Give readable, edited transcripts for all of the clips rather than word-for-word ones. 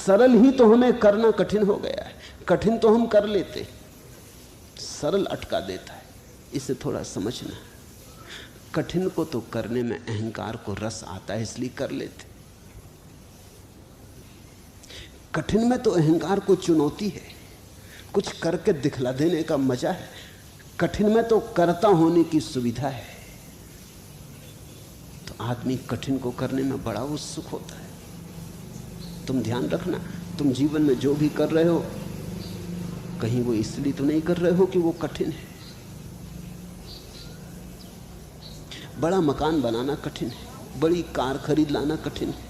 सरल ही तो हमें करना कठिन हो गया है। कठिन तो हम कर लेते, सरल अटका देता है। इसे थोड़ा समझना। कठिन को तो करने में अहंकार को रस आता है, इसलिए कर लेते। कठिन में तो अहंकार को चुनौती है, कुछ करके दिखला देने का मजा है। कठिन में तो कर्ता होने की सुविधा है। तो आदमी कठिन को करने में बड़ा उत्सुक होता है। तुम ध्यान रखना, तुम जीवन में जो भी कर रहे हो, कहीं वो इसलिए तो नहीं कर रहे हो कि वो कठिन है। बड़ा मकान बनाना कठिन है, बड़ी कार खरीद लाना कठिन है,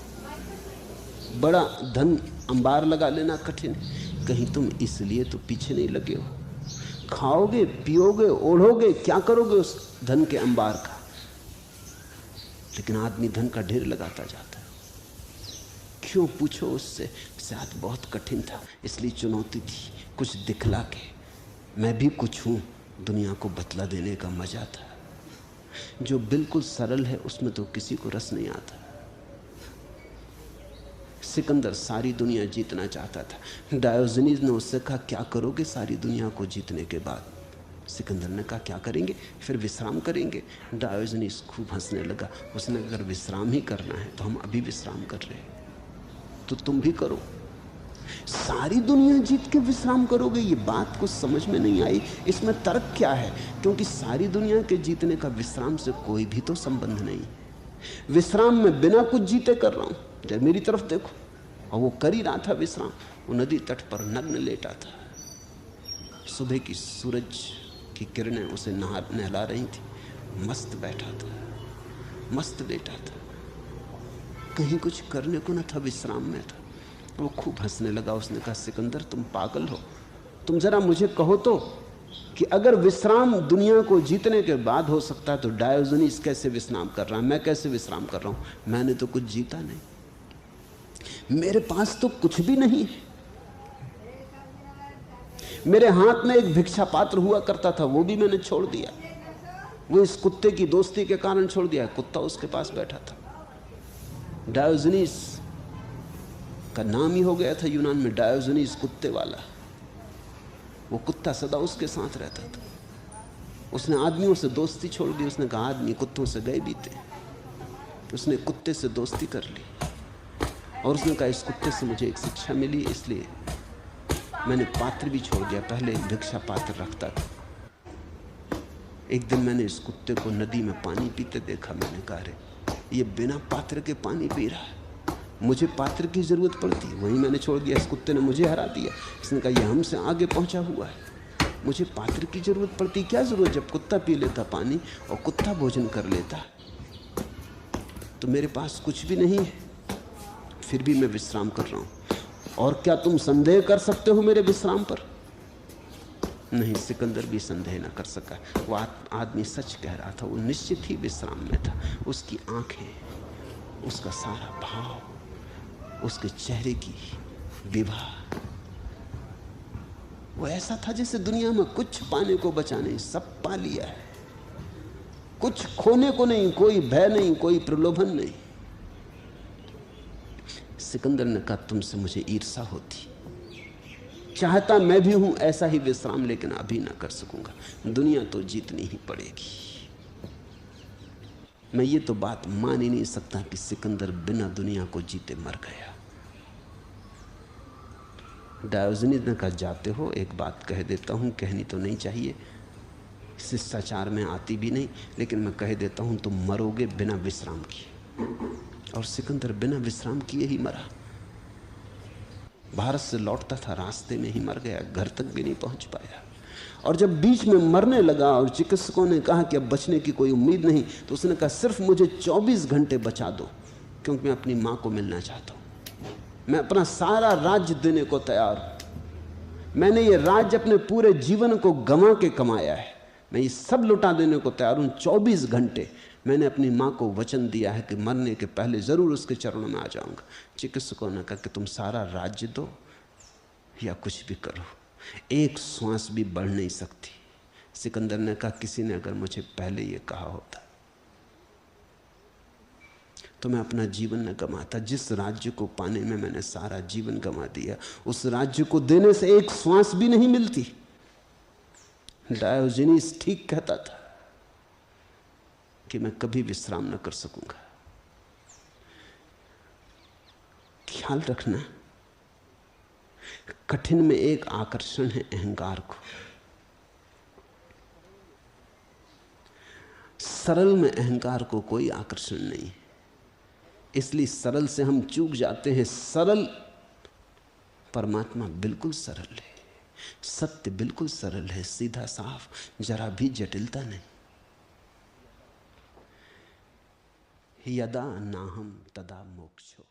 बड़ा धन अंबार लगा लेना कठिन है। कहीं तुम इसलिए तो पीछे नहीं लगे हो। खाओगे, पियोगे, ओढ़ोगे, क्या करोगे उस धन के अंबार का? लेकिन आदमी धन का ढेर लगाता जाता है। क्यों? पूछो उससे। शायद बहुत कठिन था, इसलिए चुनौती थी, कुछ दिखला के मैं भी कुछ हूं, दुनिया को बतला देने का मजा था। जो बिल्कुल सरल है उसमें तो किसी को रस नहीं आता। सिकंदर सारी दुनिया जीतना चाहता था। डायोजनीज ने उससे कहा, क्या करोगे सारी दुनिया को जीतने के बाद? सिकंदर ने कहा, क्या करेंगे, फिर विश्राम करेंगे। डायोजनीज खूब हंसने लगा। उसने अगर विश्राम ही करना है तो हम अभी विश्राम कर रहे हैं, तो तुम भी करो। सारी दुनिया जीत के विश्राम करोगे? ये बात कुछ समझ में नहीं आई। इसमें तर्क क्या है? क्योंकि सारी दुनिया के जीतने का विश्राम से कोई भी तो संबंध नहीं। विश्राम में बिना कुछ जीते कर रहा हूं। जब मेरी तरफ देखो, और वो कर ही रहा था विश्राम। वो नदी तट पर नग्न लेटा था। सुबह की सूरज की किरणें उसे नहला रही थी। मस्त बैठा था, मस्त लेटा था, कहीं कुछ करने को न था, विश्राम में था। वो खूब हंसने लगा। उसने कहा, सिकंदर तुम पागल हो। तुम जरा मुझे कहो तो कि अगर विश्राम दुनिया को जीतने के बाद हो सकता है तो डायोजनीस कैसे विश्राम कर रहा है, मैं कैसे विश्राम कर रहा हूं? मैंने तो कुछ जीता नहीं, मेरे पास तो कुछ भी नहीं है। मेरे हाथ में एक भिक्षा पात्र हुआ करता था, वो भी मैंने छोड़ दिया। वो इस कुत्ते की दोस्ती के कारण छोड़ दिया। कुत्ता उसके पास बैठा था। डायोजनीस का नाम ही हो गया था यूनान में, डायोजनीस कुत्ते वाला। वो कुत्ता सदा उसके साथ रहता था। उसने आदमियों से दोस्ती छोड़ दी। उसने कहा, आदमी कुत्तों से गए बीते। उसने कुत्ते से दोस्ती कर ली और उसने कहा, इस कुत्ते से मुझे एक शिक्षा मिली, इसलिए मैंने पात्र भी छोड़ दिया। पहले एक भिक्षा पात्र रखता था। एक दिन मैंने इस कुत्ते को नदी में पानी पीते देखा। मैंने कहा, अरे ये बिना पात्र के पानी पी रहा है, मुझे पात्र की जरूरत पड़ती है। वहीं मैंने छोड़ दिया। इस कुत्ते ने मुझे हरा दिया। इसने कहा, यह हमसे आगे पहुंचा हुआ है, मुझे पात्र की जरूरत पड़ती। क्या जरूरत, जब कुत्ता पी लेता पानी और कुत्ता भोजन कर लेता, तो मेरे पास कुछ भी नहीं है, फिर भी मैं विश्राम कर रहा हूं। और क्या तुम संदेह कर सकते हो मेरे विश्राम पर? नहीं, सिकंदर भी संदेह न कर सका। वो आदमी सच कह रहा था। वो निश्चित ही विश्राम में था। उसकी आंखें, उसका सारा भाव, उसके चेहरे की विवाह, वो ऐसा था जैसे दुनिया में कुछ पाने को बचा नहीं, सब पा लिया है। कुछ खोने को नहीं, कोई भय नहीं, कोई प्रलोभन नहीं। सिकंदर ने कहा, तुमसे मुझे ईर्ष्या होती। चाहता मैं भी हूं ऐसा ही विश्राम, लेकिन अभी ना कर सकूंगा। दुनिया तो जीतनी ही पड़ेगी। मैं ये तो बात मान ही नहीं सकता कि सिकंदर बिना दुनिया को जीते मर गया। डायोजनीस ने कहा, जाते हो, एक बात कह देता हूं, कहनी तो नहीं चाहिए, शिष्टाचार में आती भी नहीं, लेकिन मैं कह देता हूं, तुम मरोगे बिना विश्राम किए। और सिकंदर बिना विश्राम किए ही मरा। भारत से लौटता था, रास्ते में ही मर गया, घर तक भी नहीं पहुंच पाया। और जब बीच में मरने लगा और चिकित्सकों ने कहा कि अब बचने की कोई उम्मीद नहीं, तो उसने कहा, सिर्फ मुझे 24 घंटे बचा दो, क्योंकि मैं अपनी मां को मिलना चाहता हूं। मैं अपना सारा राज्य देने को तैयार हूं। मैंने ये राज्य अपने पूरे जीवन को गंवा के कमाया है, मैं ये सब लुटा देने को तैयार हूं। 24 घंटे मैंने अपनी मां को वचन दिया है कि मरने के पहले जरूर उसके चरणों में आ जाऊंगा। चिकित्सकों ने कहा कि तुम सारा राज्य दो या कुछ भी करो, एक श्वास भी बढ़ नहीं सकती। सिकंदर ने कहा, किसी ने अगर मुझे पहले ये कहा होता तो मैं अपना जीवन न गंवाता। जिस राज्य को पाने में मैंने सारा जीवन गंवा दिया, उस राज्य को देने से एक श्वास भी नहीं मिलती। डायोजनीस ठीक कहता था कि मैं कभी विश्राम न कर सकूंगा। ख्याल रखना, कठिन में एक आकर्षण है अहंकार को, सरल में अहंकार को कोई आकर्षण नहीं है। इसलिए सरल से हम चूक जाते हैं। सरल परमात्मा बिल्कुल सरल है, सत्य बिल्कुल सरल है, सीधा साफ, जरा भी जटिलता नहीं। यदा नाहम तदा मोक्षो।